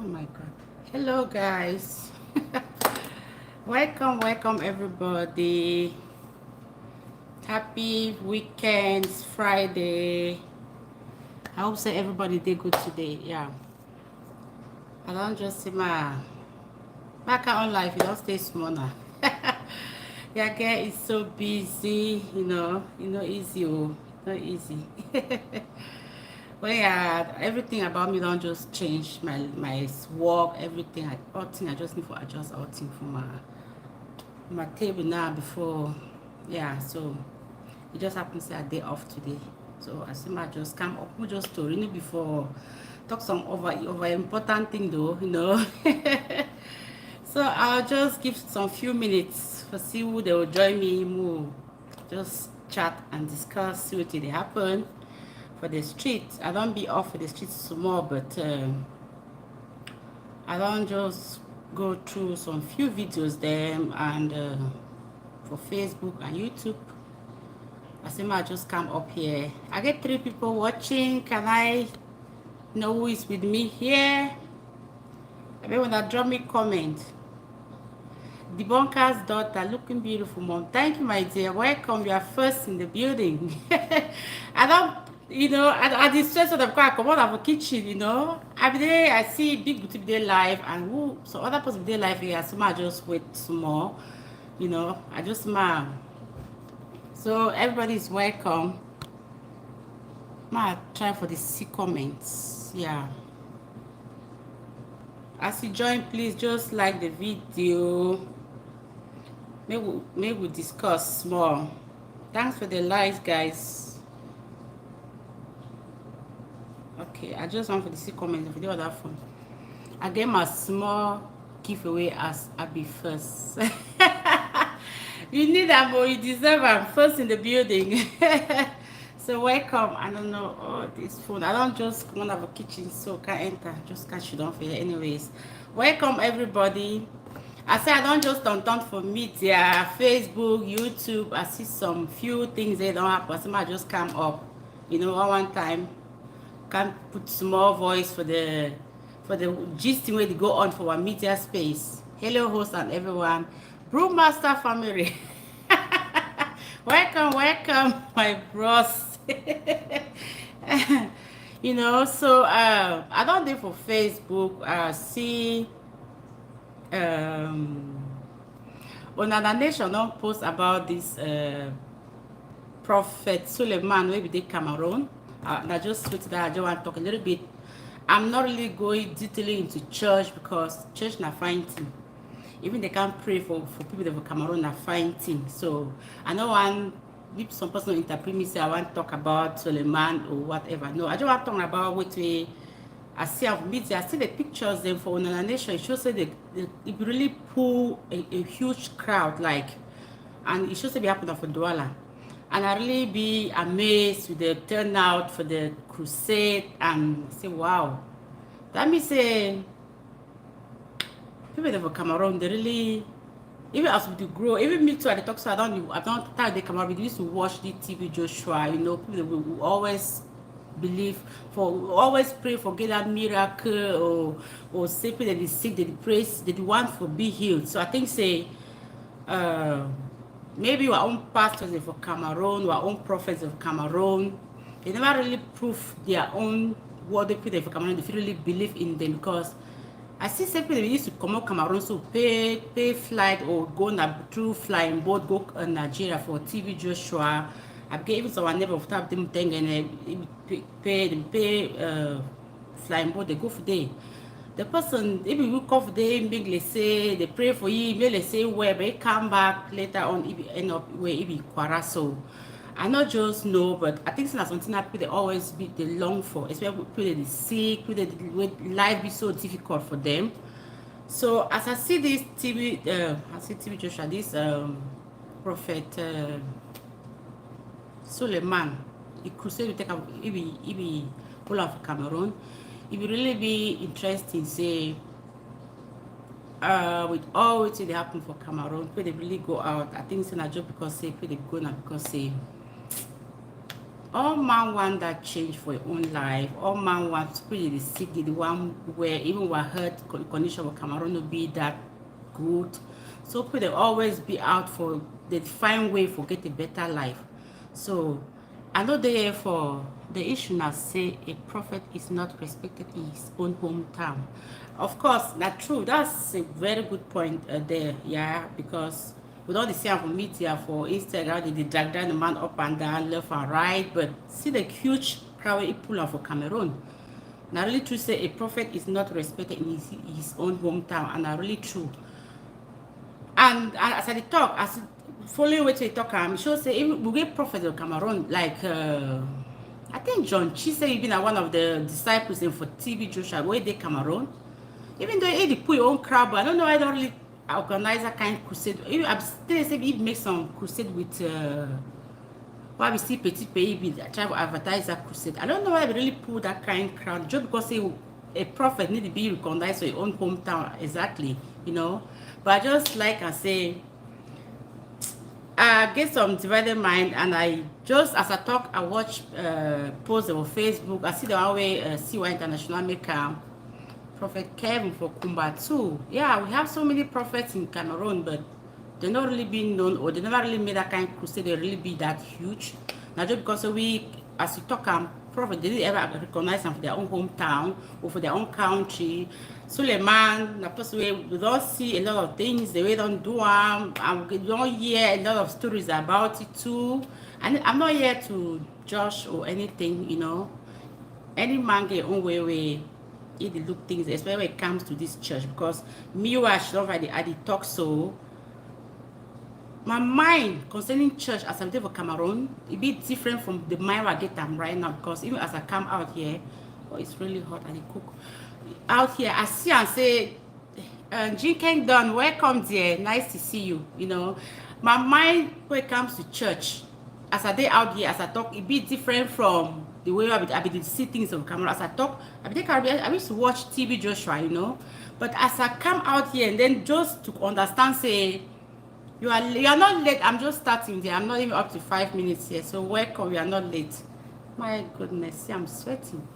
Oh my god. Hello guys. welcome everybody. Happy weekends, Friday. I hope say everybody did good today. Yeah. I don't just see my account life, you don't stay small now. Yeah, girl is so busy, easy, oh, not easy. But yeah, everything about me don't just change. My work, everything, all thing I just need to adjust all thing for my table now before. Yeah, so it just happens to a day off today. So I see my just come up, we just story before talk some over important thing though. So I'll just give some few minutes for see who they will join me. We'll just chat and discuss, see what they happen for the street. I don't be off for the streets small, but I don't just go through some few videos them and for Facebook and YouTube. I say I just come up here. I get 3 people watching. Can I know who is with me here? I mean when I drop me comment. Debunker's daughter, looking beautiful, mom. Thank you, my dear. Welcome. You are first in the building. I don't, I distress of the car. Come on, I have a kitchen, Every day I see big boutique day live and who, so other person day live here. So I just wait small, I just smile. So everybody is welcome. I try for the C comments. Yeah. As you join, please just like the video. Maybe we discuss more. Thanks for the likes, guys. Okay, I just want for the see comment for the other phone. I get my small giveaway as I be first. You need them or you deserve them first in the building. So welcome. I don't know. Oh, this phone. I don't just come out of a kitchen, so can't enter. Just catch it off here. Anyways, welcome everybody. I say I don't just turn for media, Facebook, YouTube. I see some few things they don't happen. So I just come up, one time. Can put small voice for the gist way to go on for our media space. Hello, host and everyone. Brewmaster family. welcome, my bros. So I don't do for Facebook. See another nation don't post about this prophet Suleiman where we did Cameroon. I just switch that. I just want to talk a little bit. I'm not really going detailing into church because church na fine thing. Even they can't pray for people that for Cameroon na fine thing. So I know one if some person interpret me say I want to talk about Suleiman or whatever. No, I just want to talk about what we I see of media. I see the pictures then for another nation. It shows that it really pull a huge crowd and it shows that be happening for Douala. And I really be amazed with the turnout for the crusade and say, wow. That means say people of Cameroon, they really, even as we grow, even me too, I talk so I don't tell the Cameroon, we used to watch the TV Joshua, people will always believe always pray for get that miracle or say people that is sick, that they praise, that they want for be healed. So I think say maybe our own pastors for Cameroon, our own prophets of Cameroon, they never really prove their own what they put for Cameroon. They really believe in them because I see some people used to come out Cameroon so pay flight or go through flying boat go Nigeria for TV Joshua. I get even some neighbor of tap them thing and pay flying boat they go for day. The person, if you come for day, maybe say they pray for you, maybe they say where, but it come back later on, if you end up where it be Kwara. So I not just know, but I think it's something that people they always be they long for, especially people that is sick, people that life be so difficult for them. So as I see this TV, I see TV Joshua, this prophet Suleiman, he crusade to take up, he be all of Cameroon. It will really be interesting, say, with all what they happen for Cameroon, people they really go out. I think it's not a job because say people they go now because say all man want that change for your own life. All man wants to the sick, the one where even were hurt condition of Cameroon will be that good. So people they always be out for the find way for get a better life. So I know they for the issue now say a prophet is not respected in his own hometown. Of course, that's true. That's a very good point there, yeah, because with all the same for media for Instagram, they drag down the man up and down, left and right, but see the huge crowd it pull out for Cameroon. Now really true say a prophet is not respected in his own hometown, and really true. And as I talk, as following what they talk, I'm sure say even we get prophet of Cameroon, like I think John Chi say even one of the disciples in for TV Joshua where they Cameroon. Even though he put your own crowd, but I don't know, I don't really organize that kind of crusade. I'm still say he make some crusade with why we see Petit Pays try to advertise that crusade. I don't know why they really pull that kind of crowd just because a prophet need to be recognized for your own hometown exactly, you know. But I just like I say, I get some divided mind, and I just as I talk, I watch posts on Facebook. I see the one way CY International maker Prophet Kevin for Kumba too. Yeah, we have so many prophets in Cameroon, but they're not really being known, or they never really made that kind of crusade. They really be that huge. Now just because we, as you talk, prophet, they didn't ever recognize them for their own hometown or for their own country. Suleiman, we don't see a lot of things, the way they don't do them, and we don't hear a lot of stories about it too. And I'm not here to judge or anything, you know. Any man get own way if they look things, especially when it comes to this church, because me watch love at the talk so my mind concerning church as I'm there for Cameroon, it be different from the mind I get them right now, because even as I come out here, oh, it's really hot and I cook out here, I see and say, Jean Don, welcome there, nice to see you. You know, my mind when it comes to church, as I day out here, as I talk, it be different from the way I be see things on camera. As I talk, I used to watch TV Joshua, you know, but as I come out here and then just to understand, say, you are not late. I'm just starting there. I'm not even up to 5 minutes here. So welcome. You are not late. My goodness, see, I'm sweating.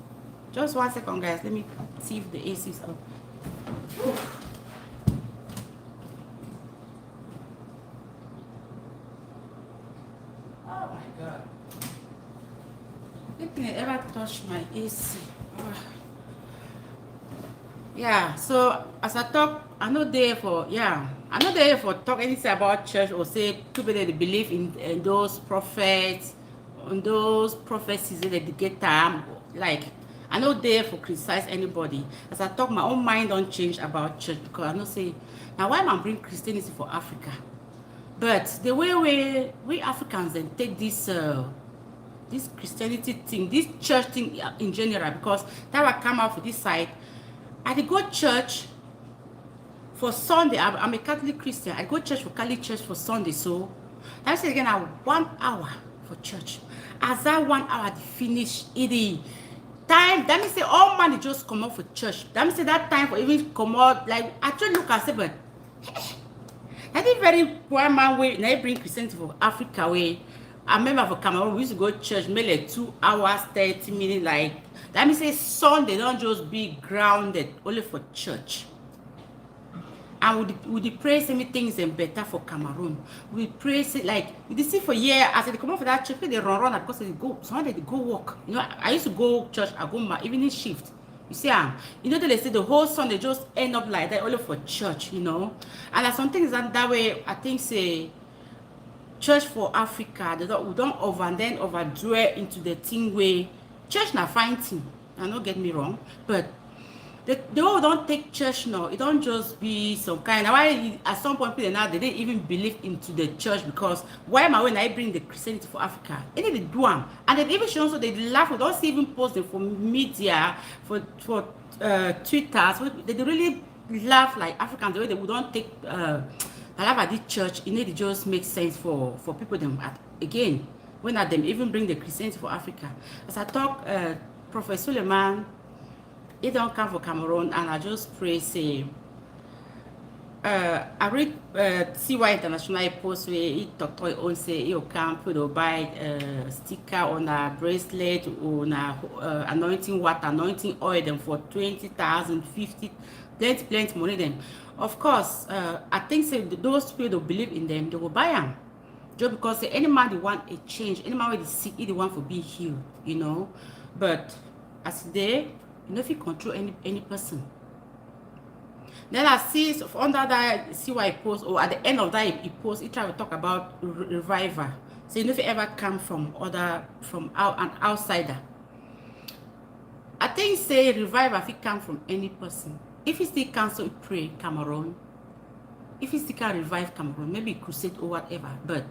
Just 1 second, guys. Let me see if the AC is up. Oh my God. Let me ever touch my AC. Oh. Yeah, so as I talk, I'm not there for talk anything about church or say people that they believe in those prophets, on those prophecies that they get time. Like, I'm not there for criticize anybody. As I talk, my own mind don't change about church, because I don't say, now why am I bring Christianity for Africa? But the way we Africans then take this this Christianity thing, this church thing in general, because that will come out for this side. I go church for Sunday. I'm a Catholic Christian. I go church for Catholic church for Sunday. So I say again, I 1 hour for church. As that 1 hour finish, it time. That means say all money just come out for church. That means say that time for even come out. Like I try look and say, but I think very poor man way. Now bring Christianity for Africa way. I remember for Cameroon, we used to go to church maybe like 2 hours, 30 minutes. Like that means say Sunday don't just be grounded only for church. And we pray so many things and better for Cameroon. We pray like we see for years as they come up for that church, they run because they go Sunday they go work. You know, I used to go church, I go my evening shift. You see, you know they say the whole Sunday just end up like that only for church, you know. And there's some things that way I think say church for Africa, we don't overdo into the thing where church na fine thing. Now don't get me wrong, but they don't take church now. It don't just be some kind. Why at some point people now they didn't even believe into the church, because why am I when I bring the Christianity for Africa? They need to do them, and they even show so they laugh. We don't see even post them for media for Twitter. So they really laugh like Africans the way they would don't take. I love at this church, it need to just make sense for people them again. When at them even bring the Christianity for Africa. As I talk, Prophet Suleiman, he don't come for Cameroon, and I just pray say I read CY International post where he talk to on say you can put or buy sticker on a bracelet or anointing water, anointing oil them for 20,000, 50, plenty money them. Of course, I think say those people who believe in them, they will buy them. Just because say, any man they want a change, any man they sick, they want to be healed, you know. But as they, you know, if you control any person. Then I see under that, see what he posts, or at the end of that he posts, he try to talk about revival. So you know if you ever come from an outsider. I think say revival if it come from any person. If he still cancel pray Cameroon, if he still can revive Cameroon, maybe crusade or whatever. But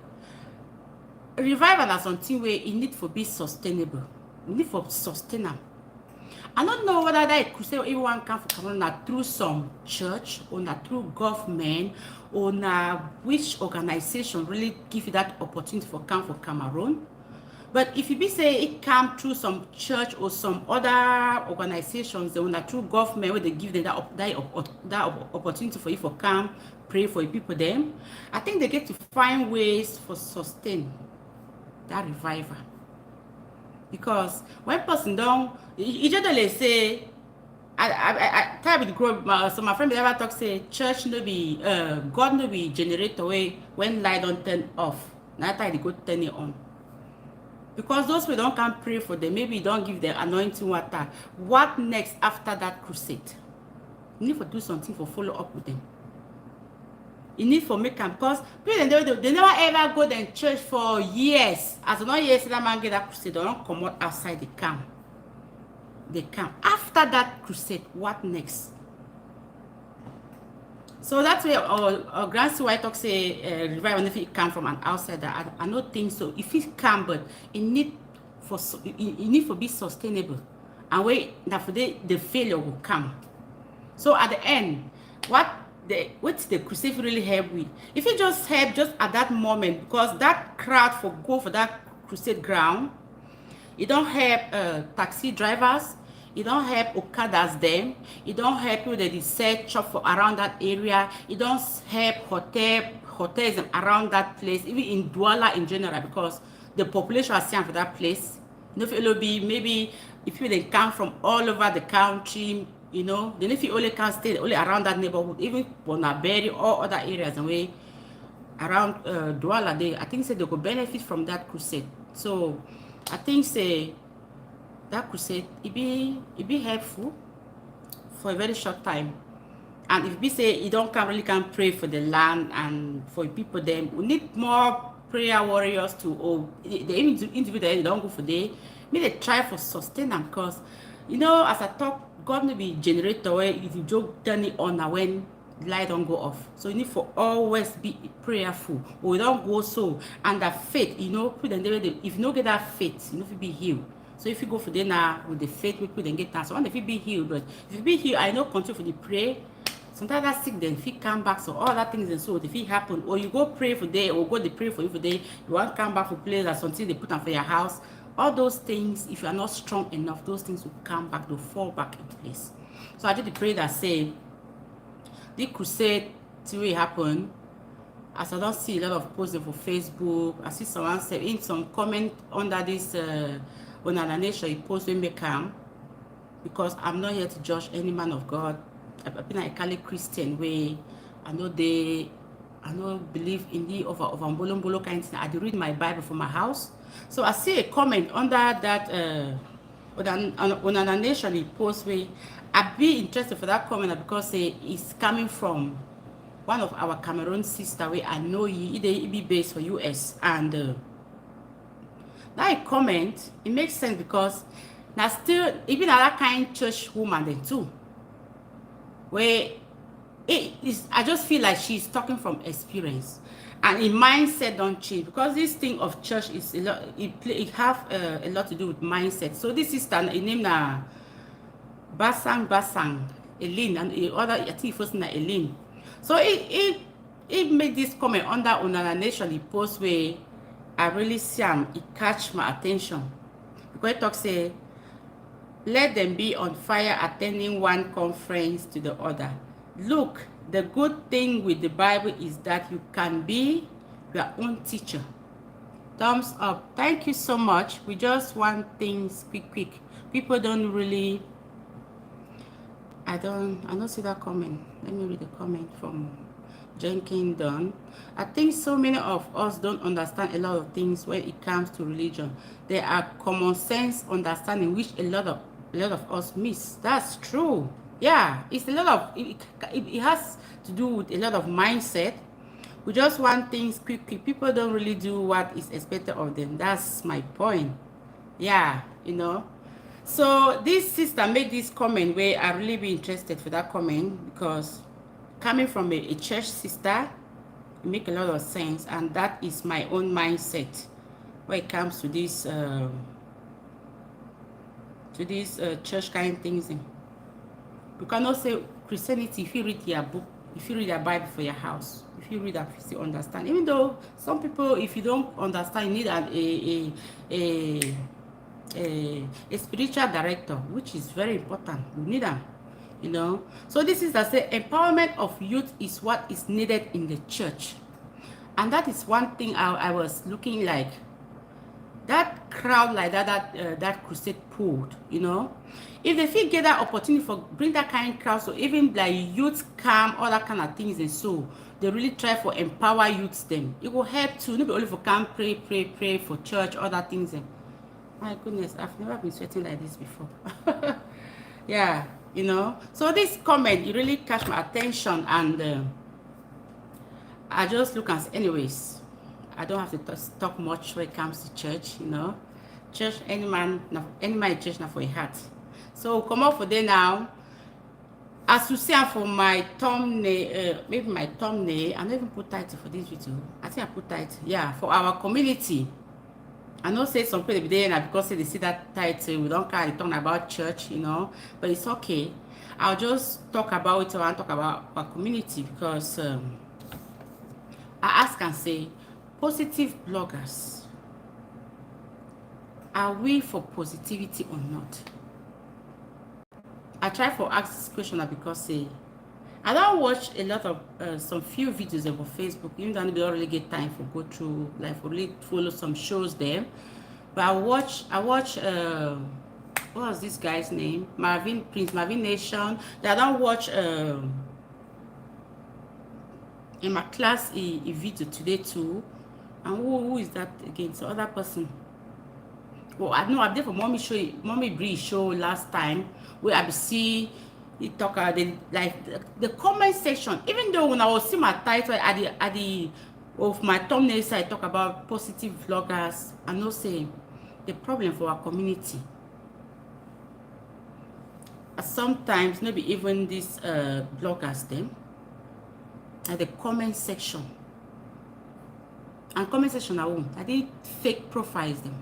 revival is something where it need for be sustainable. You need for sustainable. I don't know whether that crusade or everyone come from Cameroon through some church or through government or which organization really give you that opportunity for come for Cameroon. But if you be say it come through some church or some other organizations, or through government where they give them that opportunity for you for come pray for people them, I think they get to find ways for sustain that revival. Because when person don't, you generally say, I tell with the group, so my friend ever talk say, church no be, God no be generate away when light don't turn off. That time they go turn it on. Because those people don't come pray for them, maybe you don't give them anointing water. What next after that crusade? You need to do something for follow up with them. You need for make them, because people they never ever go to church for years. As not years that man get that crusade, they don't come out outside the camp. They come after that crusade. What next? So that's where our grandson White talk say revival if it come from an outsider. I don't think so. If it come, but it need for be sustainable, and wait that for the failure will come. So at the end, what the crusade really help with? If it just help just at that moment, because that crowd for go for that crusade ground, it don't help taxi drivers, it don't help Okadas them, it don't help people that sell shop for around that area, it don't help hotels around that place, even in Douala in general, because the population are seen for that place. You know, if it will be maybe if people they come from all over the country, you know, then if you only can stay only around that neighborhood, even Bonaberi or other areas and way around Douala, I think say they could benefit from that crusade. So I think say that crusade it be helpful for a very short time. And if we say you don't really can pray for the land and for people, then we need more prayer warriors to, or the individual they don't go for day, maybe they try for sustain them, because you know, as I talk, God may be generator where if you just turn it on when light don't go off. So you need for always be prayerful, or we don't go so under faith, you know, if you don't get that faith, you know, if you be healed. So if you go for them now with the faith, we could then get that. So if you be healed, but if you be healed, I know continue for the pray. Sometimes that sick then if you come back, so all that things and so if it happen, or you go pray for day, or go they pray for you for day, you want to come back for place or something they put on for your house. All those things, if you are not strong enough, those things will come back, they'll fall back into place. So I did pray that say the crusade to happen. As I don't see a lot of posts for Facebook, I see someone say in some comment under this on an nation he post when they come, because I'm not here to judge any man of God. I've been a Catholic Christian way. I know believe in the of Mbolo kind of thing. I do read my Bible from my house. So I see a comment under that on an nation he post where I'd be interested for that comment because it's coming from one of our Cameroon sister where I know he be based for US, and that comment it makes sense because now still even that kind church woman then too, where it is I just feel like she's talking from experience. And in mindset don't change, because this thing of church is a lot. It have a lot to do with mindset. So this sister, her name na Basang, Eileen, and the other I think first name Eileen. So it made this comment under another nation. He post where I really see him. It catch my attention because it talks say, let them be on fire attending one conference to the other. Look, The good thing with the Bible is that you can be your own teacher. Thumbs up. Thank you so much. We just want things quick. People don't really, I don't see that comment. Let me read the comment from Jenkins Dunn. I think so many of us don't understand a lot of things when it comes to religion. There are common sense understanding which a lot of us miss. That's true. Yeah, it's a lot of it has to do with a lot of mindset. We just want things quick. People don't really do what is expected of them. That's my point. Yeah, you know. So this sister made this comment where I really be interested for that comment, because coming from a church sister, it make a lot of sense, and that is my own mindset when it comes to this church kind of things. You cannot say Christianity if you read your book, if you read your Bible for your house, if you read that, you still understand. Even though some people, if you don't understand, you need a spiritual director, which is very important. You need them, you know. So this is that say empowerment of youth is what is needed in the church, and that is one thing I was looking like. That crowd like that crusade pulled, you know. If they feel get that opportunity for bring that kind of crowd, so even like youth come, all that kind of things, and so they really try for empower youths them. It will help too. Not only for come pray for church, other things. And my goodness, I've never been sweating like this before. Yeah, you know. So this comment, it really catch my attention, and I just look and say, anyways, I don't have to talk much when it comes to church, you know. Church, any man church now for a heart. So come up for there now. As you see for my thumbnail, maybe my thumbnail, I don't even put title for this video. I think I put title, yeah, for our community. I know say some people be there now because they see that title, we don't care talking about church, you know, but it's okay. I'll just talk about it, and talk about our community, because I ask and say, positive bloggers, are we for positivity or not? I try for ask this question because I don't watch a lot of some few videos about Facebook, even though I don't really get time for go through, like for really follow some shows there. But I watch what was this guy's name? Marvin Nation. I don't watch in my class a video today too. And who is that again? So other person. Well, I know I did for Mommy Bree show last time, where I see it talk the comment section. Even though when I was seeing my title at the of my thumbnail, I talk about positive vloggers, I know say the problem for our community. Sometimes maybe even these bloggers them at the comment section. And comment section I did fake profiles them.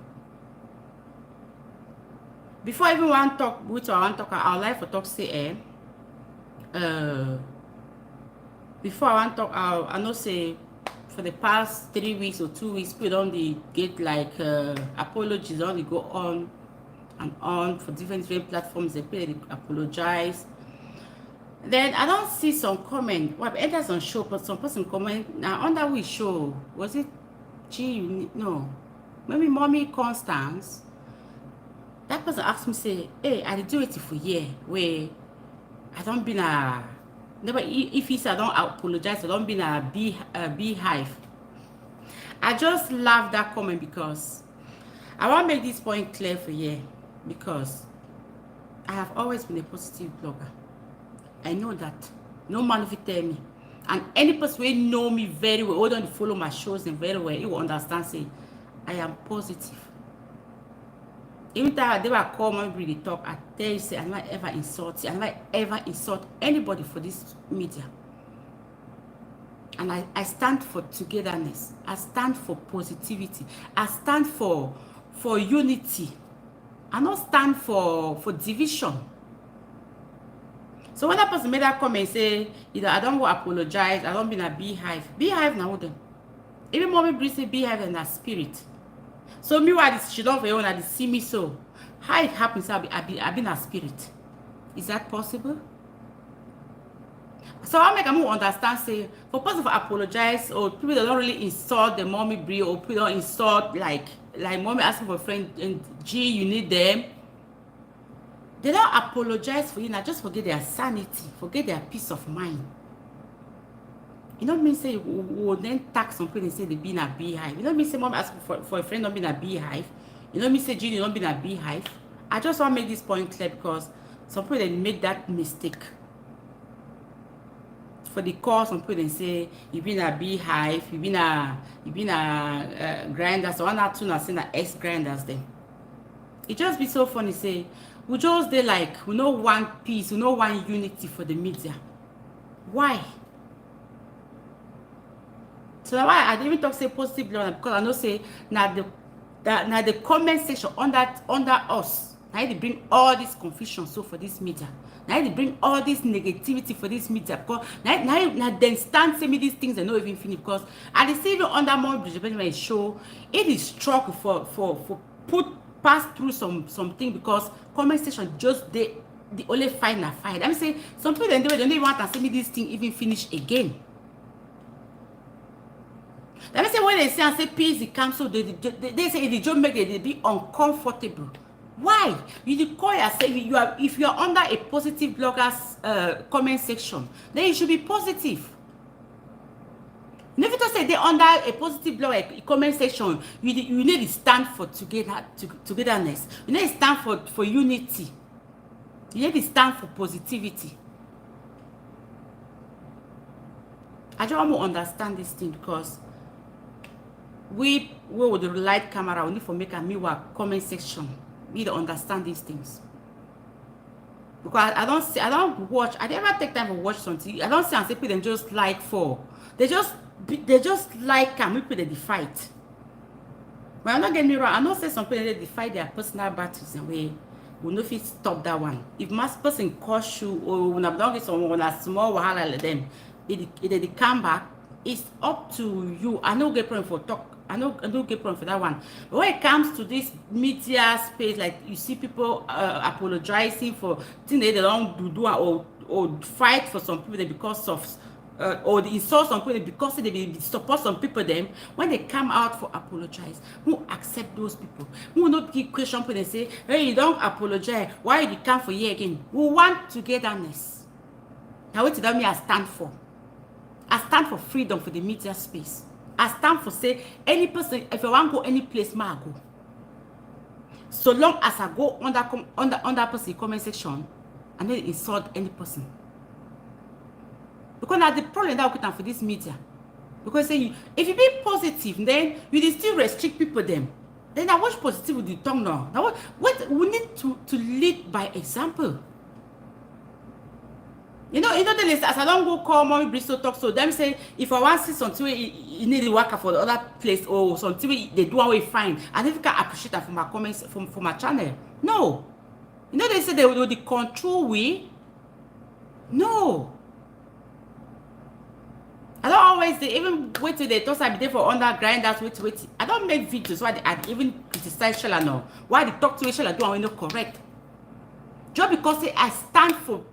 Before I even want to talk with I want to talk, I would like to talk say before I want to talk, I know say for the past 3 weeks or 2 weeks, people don't get like apologies, don't go on and on for different platforms. They apologize. Then I don't see some comment. Well, enters on show, but some person comment now under which show was it? No, maybe Mommy Constance. That person asked me, say, hey, I do it for year where I don't been a never if he said I don't apologize, I don't been a beehive. I just love that comment because I want to make this point clear for you, because I have always been a positive blogger. I know that. No man will tell me. And any person who know me very well, or don't follow my shows and very well, you will understand, say, I am positive. Even though they were call my really talk, I tell you, say, I might ever insult you. I might ever insult anybody for this media. And I stand for togetherness. I stand for positivity. I stand for unity. I don't stand for division. So when that person made that comment, say, either I don't want to apologize, I don't be in a beehive. Beehive now them. Even Mommy Bree say beehive and a spirit. So me why she don't for and see me so. How it happens, I've been a spirit. Is that possible? So I make them understand, say, for person to apologize, or people that don't really insult the mommy brie, or people don't insult, like mommy asking for a friend, and G, you need them. They don't apologize for you, now just forget their sanity, forget their peace of mind. You know what I mean? Say, we'll then tax some people and say they be in a beehive. You know what I mean? Say, mom ask for a friend not be in a beehive. You know what I mean? Say, Genie not be in a beehive. I just want to make this point clear because some people, they make that mistake. For the call, some people, they say, you be in a beehive, you be in a grinders, or one or two, not saying that X grinders then. It just be so funny, say, we just, they like, we know one peace, we know one unity for the media. Why? So that's why I didn't even talk say positive blogger, because I know say now the comment section under us. Now they bring all this confusion so for this media. Now they bring all this negativity for this media, because now then stand say me these things and not even finish, because I see even under more bridge show it is struggle for pass through something, because comment section just the only fight. I mean say some people then they don't even want to see me this thing even finish again. Let me say when they say and say peace the council, they say the job make they be uncomfortable. Why? You call yourself, if you are under a positive bloggers comment section, then you should be positive. If you don't say they under a positive blogger comment section, you need to stand for togetherness. You need to stand for unity. You need to stand for positivity. I just want to understand this thing, because we with the light camera, we need to make a mirror comment section. We need to understand these things. Because I don't watch, I never take time to watch something. I don't see and say people just like they just like and we put the fight. But I'm not getting me wrong, I don't say some people they fight their personal battles and we will not fit stop that one. If mass person cause you, or when I'm not get someone a small wahala like them, they come back, it's up to you. I know get problem for talk. I know get problem for that one. But when it comes to this media space, like you see people apologizing for things they don't do or fight for some people because of or they insult some people because they support some people. Them when they come out for apologize, who accept those people? Who will not give question people and say, hey, you don't apologize, why you come for here again? We want togetherness. Now what that me I stand for? I stand for freedom for the media space. I stand for say any person, if I want to go any place, I go. So long as I go under person comment section and then insult any person. Because now the problem that we put for this media. Because say if you be positive, then you still restrict people them. Then I watch positive with the tongue now. Now what we need to lead by example. You know the list, as I don't go call mommy Bristol talk, so them say if I want to see something you need to work for the other place or something they do away fine, and if you can appreciate that from my comments from my channel. No. You know they say they will the control we. No. I don't always they even wait till they talk I be there for under grinders wait. I don't make videos why I even criticize Sheila now. Why they talk to me Sheila do I not correct? Just because I stand for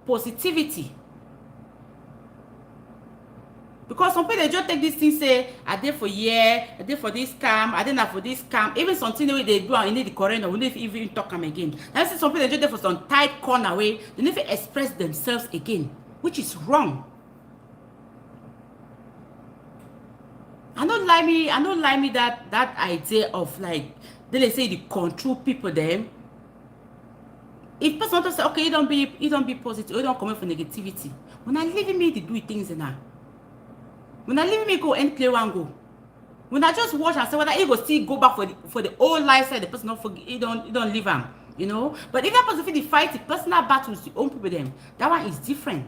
positivity. Because some people they just take this thing say I did for year, I did for this scam, I didn't for this scam. Even something way they do and need the correct or we need even talk them again. That's some people they just there for some tight corner way, they never express themselves again, which is wrong. I don't like me that idea of like they say the control people them. If person want to say, okay, you don't be positive, you don't come for negativity. When I leave me to do things now. When I leave me go and play one go. When I just watch and say whether he go still go back for the old lifestyle, the person don't forget, he don't leave him, you know. But if that person feel the fight, the personal battles, the own people them, that one is different.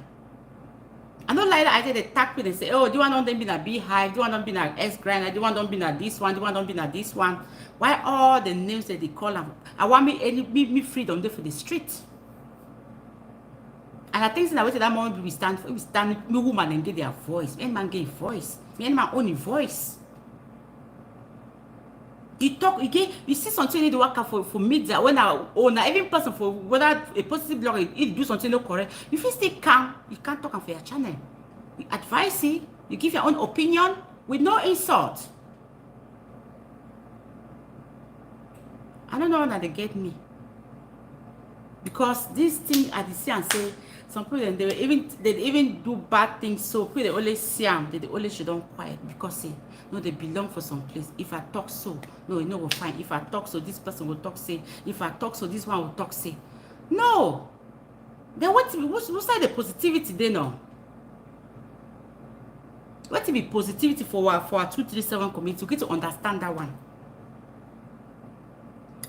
I don't like that I say they tag people and say, oh, do you want them be in a beehive? Do you want them be in a S grinder? Do you want them be in this one? Do you want them be in this one? Why all the names that they call them? I want me freedom there for the street. And I think that way that moment we stand for, me woman and get their voice. Me man get voice. Me man own voice. You talk again, you see something need to work out for media when I own even person for whether a positive blogger you do something no correct, you feel stay calm, you can't talk for your channel. You advise it, you give your own opinion with no insult. I don't know that they get me. Because this thing I see and say some people they even do bad things, so people they always see them, they always should don't quiet because say no, they belong for some place. If I talk so, no, you know we'll find. If I talk so, this person will talk say. If I talk so, this one will talk say. No. Then what's the positivity they know? What to be positivity for our 237 community? We get to understand that one.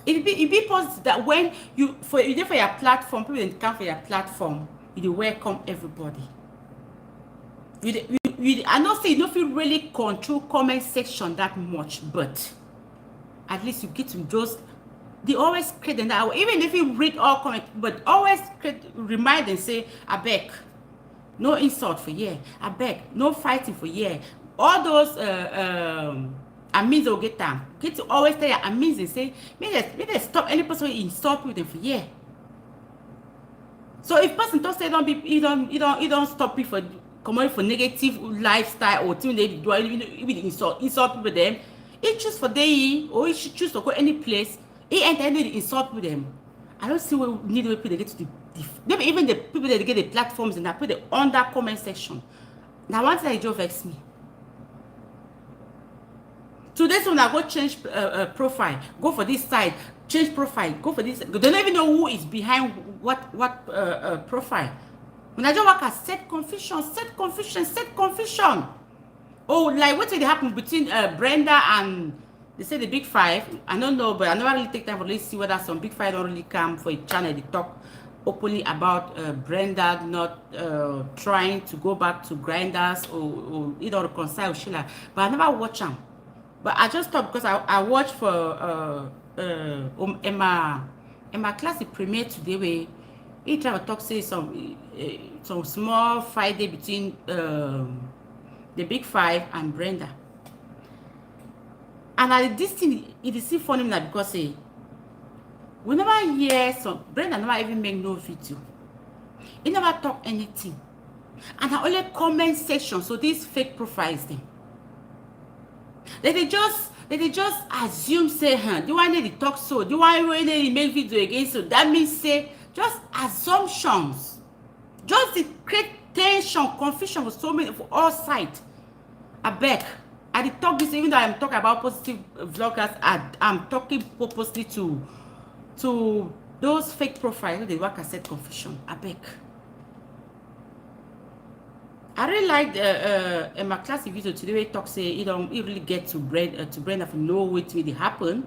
It be positive that when you for your platform, people that come for your platform, you welcome everybody. I not say you don't feel really control comment section that much, but at least you get to just they always create in that way. Even if you read all comments, but always remind and say, I beg, no insult for yeah, I beg, no fighting for yeah. All those amins will get them. Get to always tell your amins and say, may they stop any person who insult with them for yeah. So if person don't say you don't stop people for coming for negative lifestyle or thing they do even insult people them, it choose for they or it should choose to go any place, it enter any insult with them. I don't see what need people they get to the maybe even the people that get the platforms and I put the under comment section. Now one thing that just vex me. Today, when I go change profile, go for this side, change profile, go for this. They don't even know who is behind what profile. When I just work at set confusion. Oh, like what did happen between Brenda and they say the big five? I don't know, but I never really take time for let's see whether some big five don't really come for a channel. They talk openly about Brenda not trying to go back to grinders or either reconcile with Sheila. But I never watch them. But I just thought because I watched for Emma classic premiere today where he tried to talk say some small fight day between the big five and Brenda. And this thing it is still funny now because say we never hear some Brenda never even make no video. He never talk anything. And I only comment section, so these fake profiles them. They just assume say the one they talk so, the one when they make video again, so that means say just assumptions. Just to create tension, confusion for so many for all sides. I beg. I did talk this even though I'm talking about positive vloggers, I'm talking purposely to those fake profiles, they work as said confusion. I beg. I really like in my classic video today where talk say you really get to Brenda for know what really happen.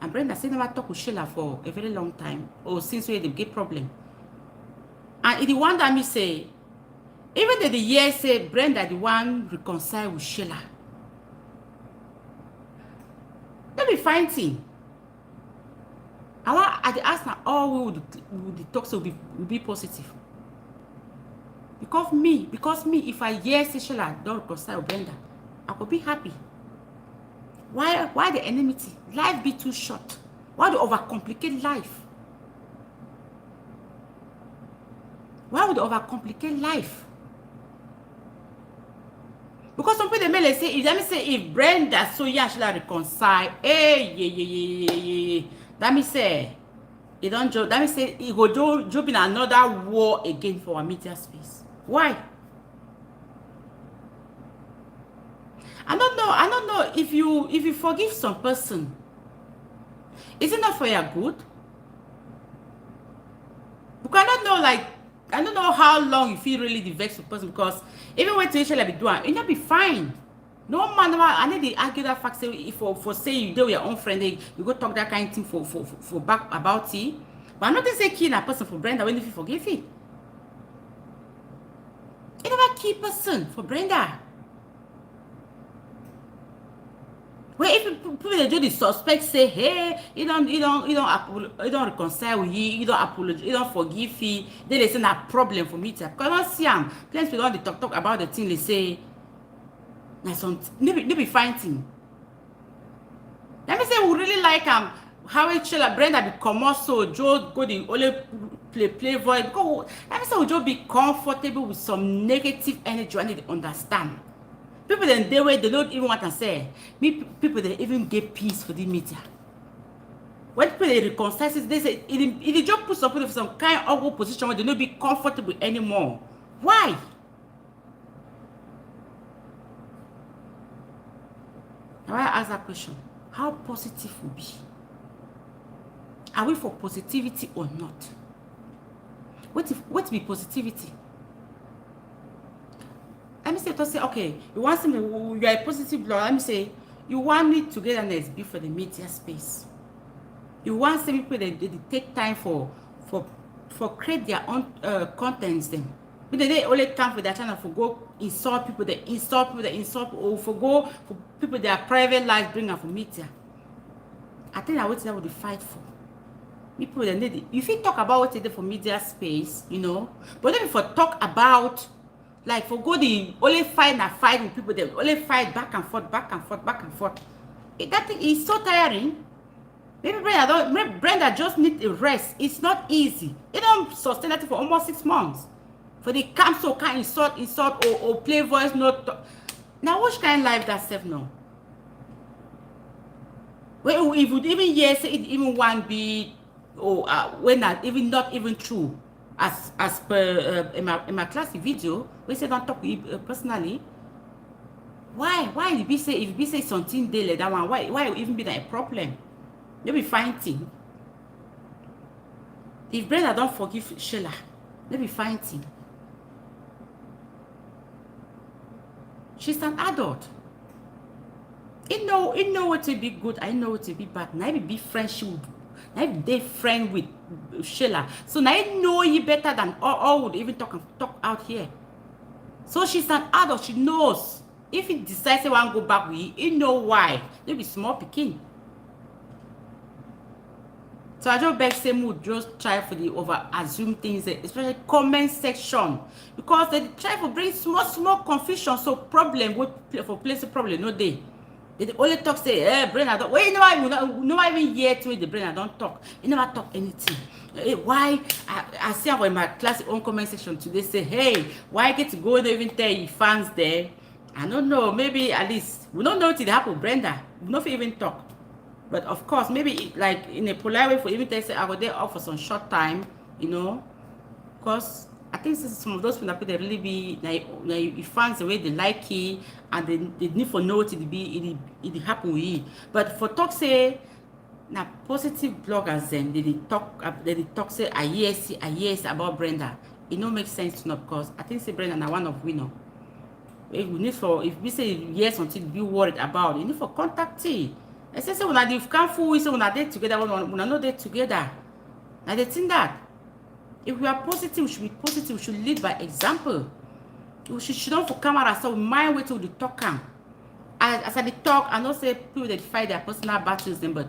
And Brenda said never talk with Sheila for a very long time or since we had a big problem. And the one that me say, even the year say Brenda the one reconcile with Sheila. Let me find thing. I ask now all would the talk so will be positive. Because me, if I hear Sheila don't reconcile Brenda, I could be happy. Why the enmity? Life be too short. Why the overcomplicate life? Why would overcomplicate life? Because some people may say, if Brenda so yeah Sheila reconcile, yeah. That means say it don't joke. That means say it go jump in another war again for our media space. Why? I don't know if you forgive some person, is it not for your good? Because I don't know how long you feel really the vexed with person, because even when to be doing, it not be fine. No man, I need to argue that fact. Say if for say you do your own friend, you go talk that kind of thing for back about it. But I'm not going to say kill a person for Brenda when if you forgive it. You never kill person for Brenda. Well, if people they do the suspect say, hey, you don't reconcile with you don't apologize, you don't forgive you, then they say a problem for me. Because I don't see them. Plenty people don't talk about the thing they say. Now some maybe fighting. Let me say we really like how Sheila Brenda become also Joe go the only play voice. Because let me say we just be comfortable with some negative energy. I need to understand. People then they way they don't even want to say. Me people they even get peace for the media. When people they reconcile, they say it just put some people in some kind of position where they don't be comfortable anymore. Why? Now I ask that question. How positive will be? Are we for positivity or not? What be positivity? Let me say to say, okay, you want me, you are a positive blogger. Let me say, you want me togetherness be for the media space. You want some people that they take time for create their own contents them. But they only time for their channel for go insult people, they insult or for go for people their private life bring up for media. I think that's what they would fight for. People that need it. If you talk about what they do for media space, you know, but then if you talk about like for go the only fight with people, they only fight back and forth. That thing is so tiring. Maybe Brenda just need a rest. It's not easy. It don't sustain that for almost 6 months. For the camp so can insult or play voice note. Now which kind of life that self now? Well, if would even yes, it even one be or when not even true. As per in my classic video, we say don't talk personally. Why if we say something daily that one, why even be that a problem? You'll be fighting. If Brenda don't forgive Sheila, they'll be fighting. She's an adult. It know what to be good, I know what to be bad. Now be friendship. Now they friend with Sheila. So now I know you better than all would even talk out here. So she's an adult, she knows. If he decides to want to go back with you, he know why. They be small picking. So I just beg say mood just try for the over assume things, especially comment section, because they try to bring small confusion. So problem with for place problem no day. They only talk say Brenda don't wait no even hear to the Brenda don't talk. You never talk anything. Why I see in my class own comment section today say hey why get to go and even tell your fans there? I don't know, maybe at least we don't know what happen Brenda. We don't even talk. But of course, maybe like in a polite way for even say I go there off for some short time, you know, because I think some of those people that they really be like fans the way they like it and they need for know what it be it happen with it. But for talk say now positive bloggers then they talk say I yes about Brenda. It don't make sense to know because I think say Brenda now one of winner. If we say yes until be worried about it, you need for contact it. I say when I can't fool we say when I date together, when I know they together. Now they think that if we are positive, we should be positive, we should lead by example. We should not for camera, so mind way to the talk am. As I talk, I don't say people that fight their personal battles them, but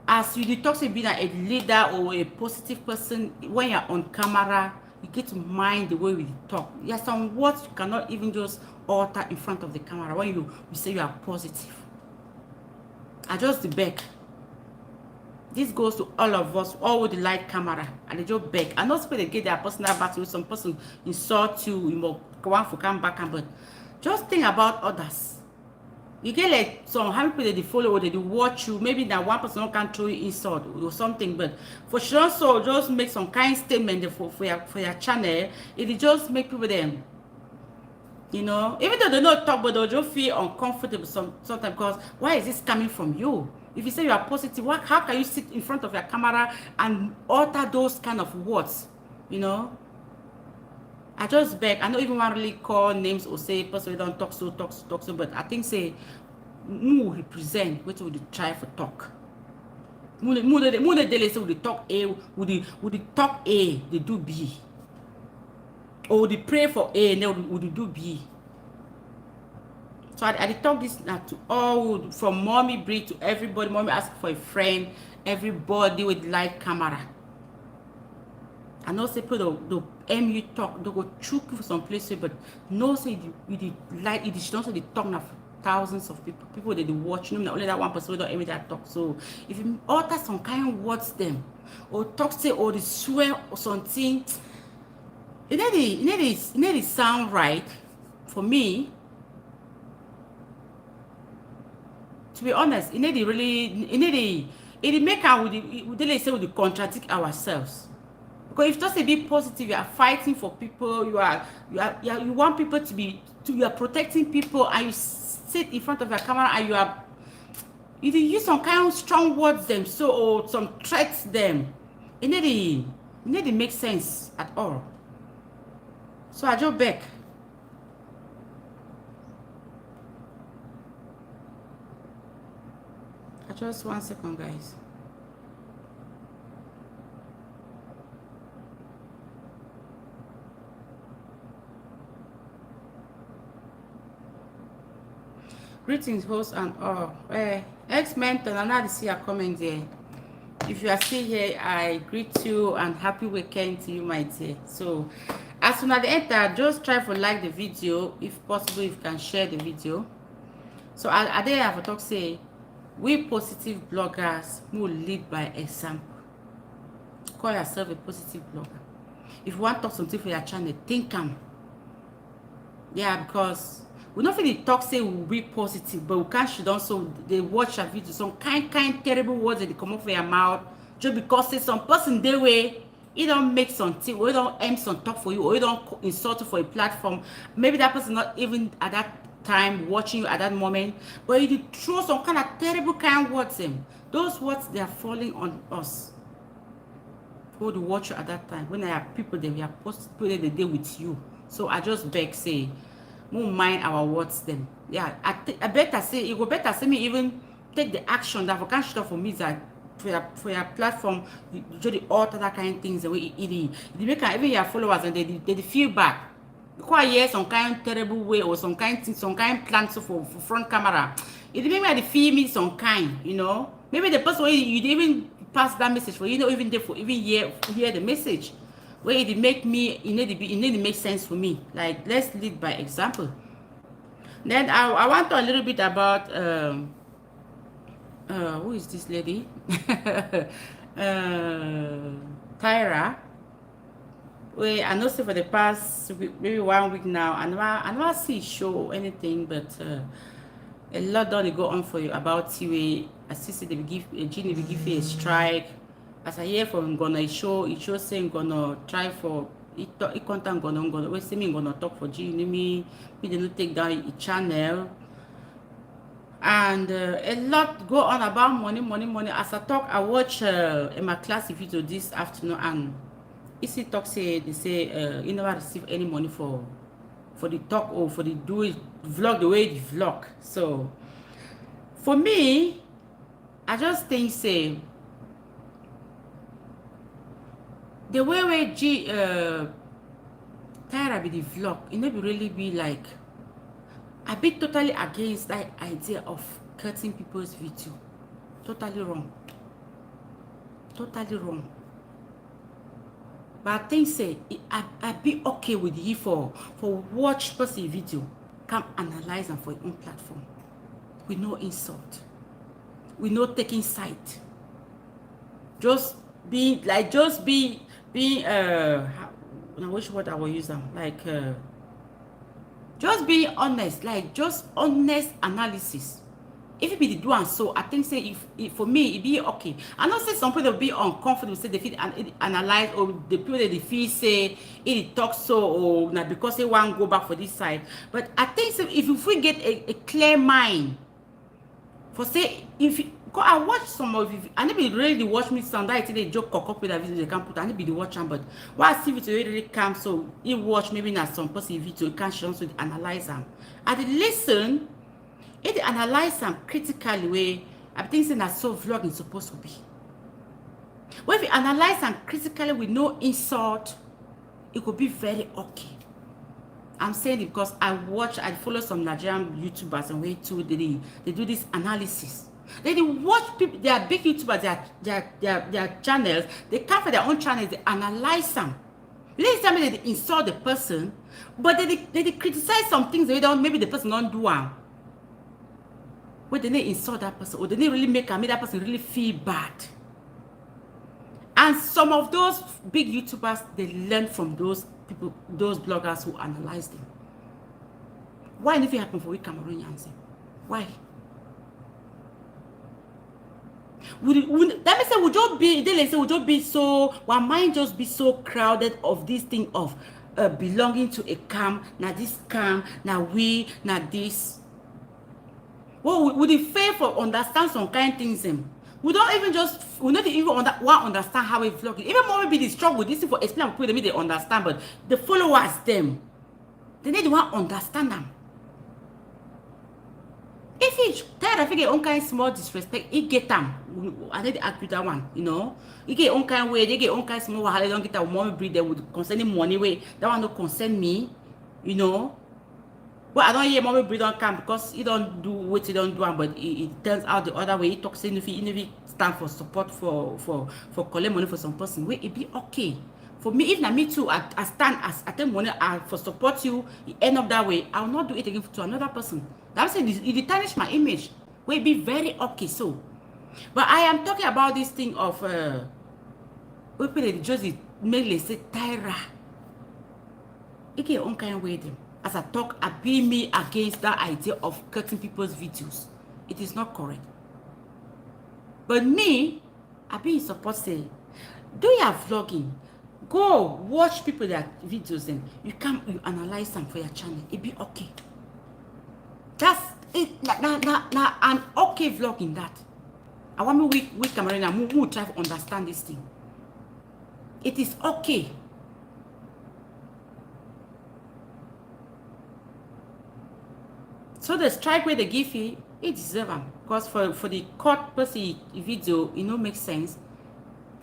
as you talk say being a leader or a positive person, when you're on camera, you get to mind the way we talk. There are some words you cannot even just alter in front of the camera when you say you are positive. I just beg. This goes to all of us, all with the light camera, and they just beg. I know people they get their personal battle. Some person insult you, you know, come back, but just think about others. You get like some how people they follow or they watch you. Maybe that one person can throw you insult or something, but for sure, so just make some kind statement for your channel. It just make people them. You know, even though they don't talk, but they'll just feel uncomfortable sometimes because why is this coming from you? If you say you are positive, how can you sit in front of your camera and utter those kind of words? You know, I just beg. I don't even want to really call names or say person don't talk so, but I think say who represent what would try for talk. More they say would they talk A, would they talk A, they do B. Or they pray for A and then would do B. So I talk this now to all from mommy breed to everybody. Mommy ask for a friend, everybody with live camera. I know say people the MU talk, they go choke you for some places, but no say it should not say the talk now thousands of people that they watch, you know, only that one person don't even that talk. So if you utter some kind of words them, or talk say, or they swear or something, it need to sound right for me. To be honest, it need to really, it make our with the contradict ourselves. Because if just a bit positive, you are fighting for people, you want people to be, you are protecting people, and you sit in front of your camera and you use some kind of strong words them, so, or some threats them. It need to make sense at all. So I just beg. Just 1 second, guys. Greetings, host and all. Ex-mentor, I'm not to see your comment there. If you are still here, I greet you and happy weekend to you, my dear. So, as soon as they enter, just try to like the video. If possible, if you can share the video. So, I dare have a talk say, we positive bloggers who lead by example. Call yourself a positive blogger. If you want to talk something for your channel, think them. Yeah, because we don't feel the talk say we'll be positive, but we can't should also they watch a video, some kind terrible words that they come off your mouth just because say some person their way, it don't make something, or it don't aim some talk for you, or it don't insult you for a platform. Maybe that person not even at that time watching you at that moment, but you throw some kind of terrible kind of words in. Those words, they are falling on us who to watch you at that time. When there are people that we are posted people the day with you. So I just beg say, won't mind our words them. Yeah, I better say it go better say me even take the action that for can't shoot for me that for your platform, you just alter that kind of things the way it make even your followers and they feel bad. Because hear some kind of terrible way or some kind plan so for front camera. It make me feel me some kind, you know. Maybe the person you even pass that message for you know even for even hear the message. Where it make me it need to make sense for me. Like let's lead by example. Then I want to talk a little bit about who is this lady? Tyra. Wait, I know say for the past maybe 1 week now, I never see show or anything, but a lot don't go on for you about TV. I see they give Genie will give you a strike. As I hear from gonna it show saying gonna try for it content gonna we see me gonna talk for Genie me they not take down a channel. And a lot go on about money. As I talk, I watch in my class video this afternoon, and Issy talk say they say you never receive any money for the talk or for the do it vlog the way they vlog. So for me, I just think say the way Tyra be the vlog, it never really be like I be totally against that idea of cutting people's video. Totally wrong. Totally wrong. But I think say I be okay with you for watch person video, come analyze them for your own platform. With no insult. With no taking side. Just be I wish what I will use them like just be honest, like just honest analysis. If it be the do and so, I think say if for me it be okay. I know say some people will be uncomfortable, say they feel analyze, or the people that they feel say it talk so, or not because they want to go back for this side. But I think so if we get a clear mind for say if because I watch some of you, I never really watch me sound that they joke cock with that video they can't put. I never be watch them, but why I see video really come so you watch maybe not some person video you can't show so analyze them. I did listen, it analyze them critically way I think saying that's so vlogging supposed to be. But if you analyze them critically with no insult, it could be very okay. I'm saying it because I follow some Nigerian YouTubers and way too they do this analysis. They watch people, they are big YouTubers, their channels, they come for their own channels, they analyze them. Let's tell me they insult the person, but they criticize some things they don't, maybe the person don't do one. where they need insult that person, or they need really make that person really feel bad. And some of those big YouTubers, they learn from those people, those bloggers who analyze them. Why anything happen for we Cameroonians? Why? Let me say, would you be so, one mind just be so crowded of this thing of belonging to a camp, now this camp, now we, now this. Well, would it fail for understand some kind of things? We don't even just, we not even understand how we vlog it. Even more maybe the struggle, this is for explain people, they understand, but the followers, them, they need to understand them. If he tired of get own kind of small disrespect, he get them. I need to agree that one, you know. He get own kind of way, they get own kind of small wahala, don't get that mommy breed, they would concerning money way. That one don't concern me, you know. Well, I don't hear mommy breed don't come because he don't do what he don't do, but it turns out the other way. He talks if he stand for support for collect money for some person. Wait, it be okay. For me, if not me too, I stand as I take money for support you, it end up that way. I will not do it again to another person. That's it tarnish my image. Will be very okay. So, but I am talking about this thing of people just mainly say Tyra. It get own kind of way them. As I talk, I be me against that idea of cutting people's videos. It is not correct. But me, I be in support say, do your vlogging. Go watch people that videos then. You analyze them for your channel. It be okay. That's it. Now I'm okay vlogging that. I want me with Cameroon and who try to understand this thing. It is okay. So the strike where they give you, it deserve them. Because for the court person video, it no make sense.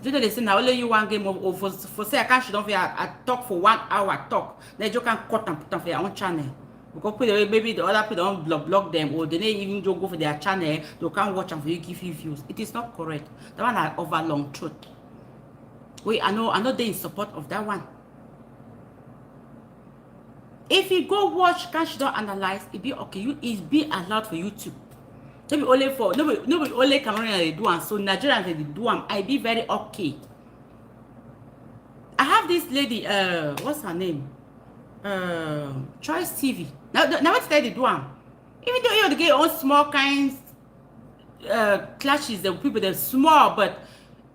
You know they say now only you one game or for say I can't shoot off here, I talk for 1 hour talk. Then you can cut and put on for your own channel. Because maybe the other people don't block them or they don't even go for their channel, they can't watch and for you give you views. It is not correct. That one are over long truth. Wait, I know they in support of that one. If you go watch, can't you don't analyze, it be okay. It be allowed for YouTube. Maybe only for nobody only Cameroon they do and so Nigerians they do them. I be very okay. I have this lady, what's her name? Choice TV. Now what they do them? Even though you get all small kinds clashes, the people they're small, but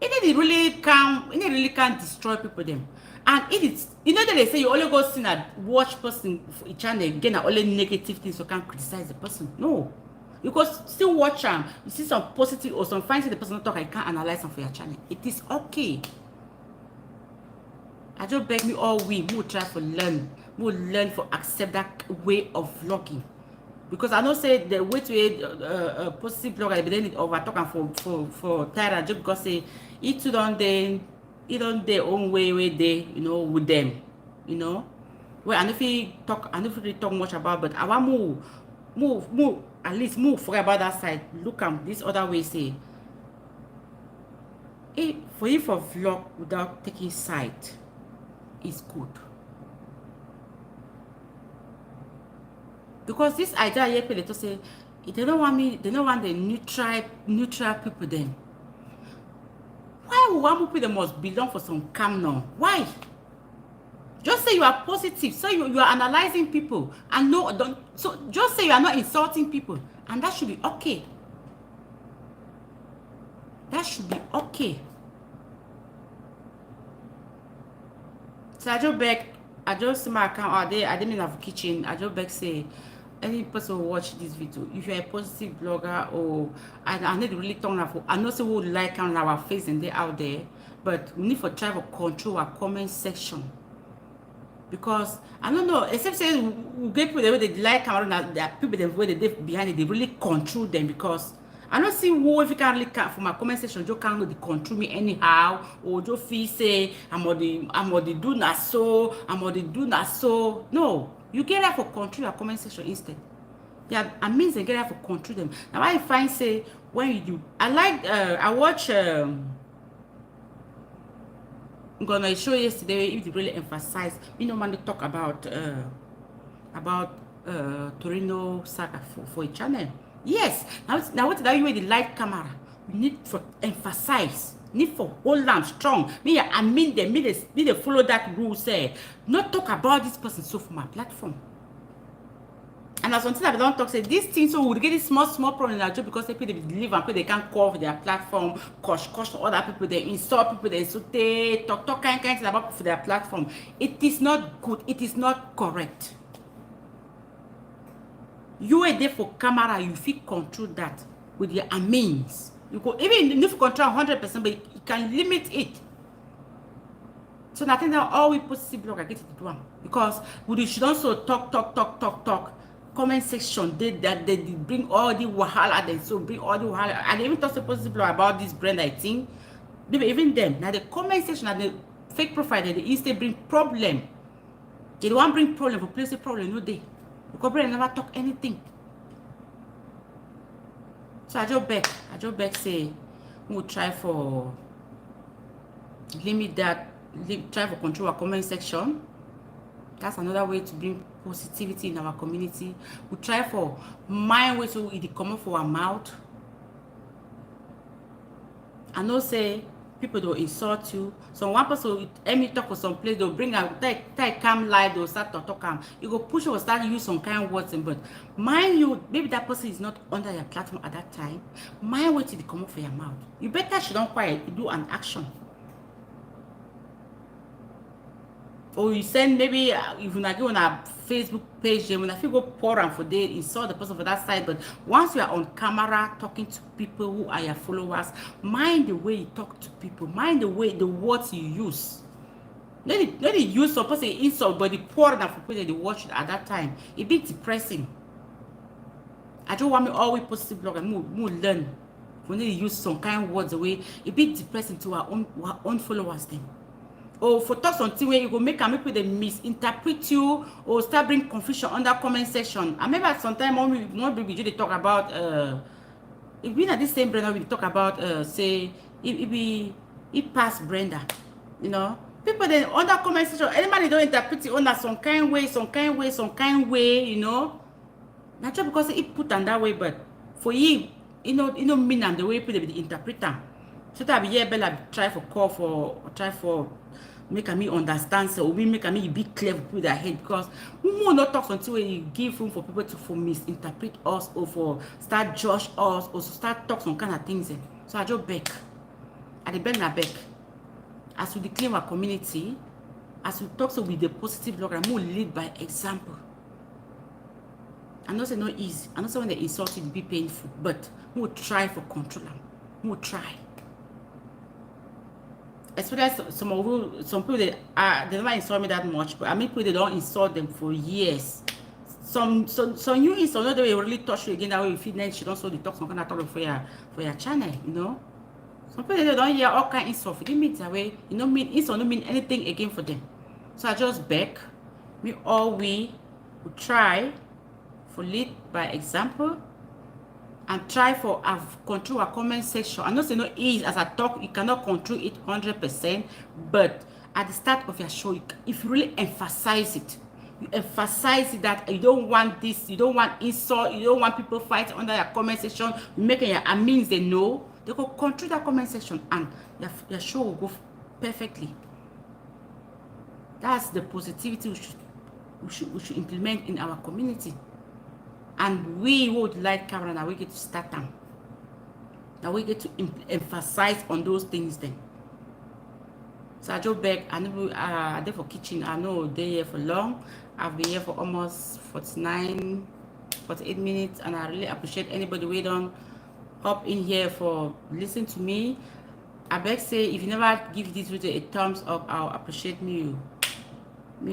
it really can't destroy people them. And it is, you know that they say you only go see and watch person for each channel again only negative things, so can't criticize the person. No. You go still watch them. You see some positive or some fine the person talk, I can't analyze them for your channel. It is okay. I just beg me all we will try to learn. We'll learn for accept that way of vlogging. Because I know say the way to a positive blogger, but then it over talking for Tyra just because say it too don't their own way they, you know, with them, you know. Well, and if we talk, I don't really talk much about, but I want move, at least move, forget about that side. Look at this other way, say, for you for vlog without taking side is good. Because this idea here, people say, they don't want the neutral people then. Why would one people that must belong for some calm now? Why? Just say you are positive. So you are analyzing people. And so just say you are not insulting people. And that should be okay. That should be okay. So I just see my account out there. I didn't have a kitchen. I just beg say any person who watch this video, if you're a positive blogger or I need to really talk now for I know say we would like on our face and they out there, but we need to try to control our comment section. Because I don't know, except say we get people that they like Cameroon, there are people that where they behind it, they really control them. Because I don't see who if you can really from my comment section, you can't really control me anyhow, or you feel say I'm on the do not so, I'm on the do not so. No. You get that for control your comment section instead. Yeah, I mean they get that for control them. Now I find say when you do, I watch I'm gonna show you yesterday if they really emphasize, you know, when they talk about Torino saga for a channel. Yes. Now what that you with the light camera? We need to emphasize. Need for hold them strong. I mean they follow that rule say. Not talk about this person so for my platform. And as something that they don't talk, say this thing so we get this small problem in their job because they believe and they can't call for their platform, cost other people, they insult people, they insult, they talk kind things about for their platform. It is not good, it is not correct. You are there for camera, you feel control that with your means. You go even if you control 100%, but you can limit it. So I think that all we Positivebloggers get it wrong because we should also talk. Comment section they bring all the wahala, then so bring all the wahala. And they even talk to Positivebloggers about this brand, I think. Maybe even them. Now the comment section and the fake profile, they instead bring problem. They don't bring problem for place a problem, no day. Because brand never talk anything. So I just beg say we'll try for limit that, try for control our comment section. That's another way to bring positivity in our community. We try for mind way so it come up for our mouth. I know say people don't insult you. So one person let me talk for some place, they'll bring out come live, they'll start to talk. You go push or start use some kind of words, but mind you, maybe that person is not under your platform at that time. Mind way to come up for your mouth. You better should not quiet, do an action. Or you send maybe if you not go on a Facebook page, then when I feel go pour and for they insult the person for that side. But once you are on camera talking to people who are your followers, mind the way you talk to people, mind the way the words you use. Let it use some person insult, but the pour and for people they watch it at that time. It be depressing. I don't want me always Positivebloggers more learn. When they use some kind of words away, it be depressing to our own followers then. Or for talk something where you go make people they misinterpret you or start bring confusion on that comment section. I remember sometimes when we talk about if we at this same Brenda, we talk about say it past Brenda, you know. People then on that comment section, anybody don't interpret it on that some kind way, you know. Not just because it put on that way, but for you know mean and the way people they interpret them. So that be here Bella try for make me understand, so we make me be clear with their head because we will not talk until you give room for people to for misinterpret us or for start judge us or start talk some kind of things. So I just beg. At the bend I beg. As we declare our community, as we talk so with the Positivebloggers, we lead by example. I know it's not easy. I know when they insult you, it be painful, but we'll try for control them. We'll try. Especially some people they never insult me that much, but I mean people they don't insult them for years. Some you insult, no, they will really touch you again that way you feel then she don't so the talk some kind of talk for your channel, you know. Some people they don't hear all kind of insult. It means that way, you know, mean insult don't mean anything again for them. So I just beg, we will try for lead by example. And try for control our comment section. I know it's not easy as I talk, you cannot control it 100%, but at the start of your show, if you really emphasize it, you emphasize it that you don't want this, you don't want insult, you don't want people fighting under your comment section, making your means they know, they go control that comment section and your show will go perfectly. That's the positivity we should implement in our community. And we would like Cameroon that we get to start them. That we get to emphasize on those things then. So I just beg, I know there for kitchen, I know they're here for long. I've been here for almost 48 minutes, and I really appreciate anybody who don't hop in here for listening to me. I beg say if you never give this video a thumbs up, I'll appreciate me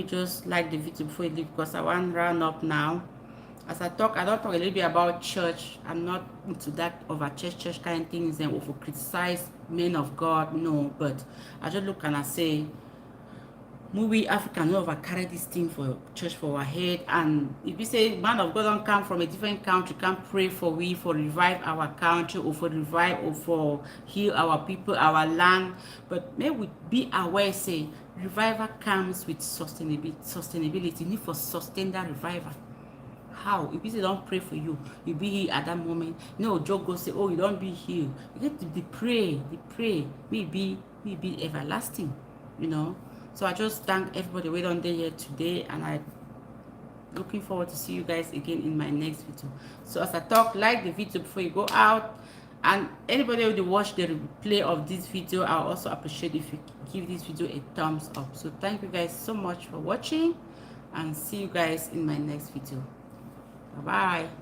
just like the video before you leave because I want to round up now. As I don't talk a little bit about church. I'm not into that over church kind of things and over criticize men of God, no. But I just look and I say, we African over carry this thing for church for our head. And if you say man of God don't come from a different country, can pray for revive our country or for revive or for heal our people, our land. But may we be aware, say revival comes with sustainability. Need for sustain that revival. How? If people don't pray for you, you be here at that moment. No, joke go say, oh, you don't be here. You get to pray, maybe everlasting, you know. So I just thank everybody wait on there here today, and I looking forward to see you guys again in my next video. So as I talk, like the video before you go out, and anybody who watch the replay of this video, I'll also appreciate if you give this video a thumbs up. So thank you guys so much for watching, and see you guys in my next video. Bye bye.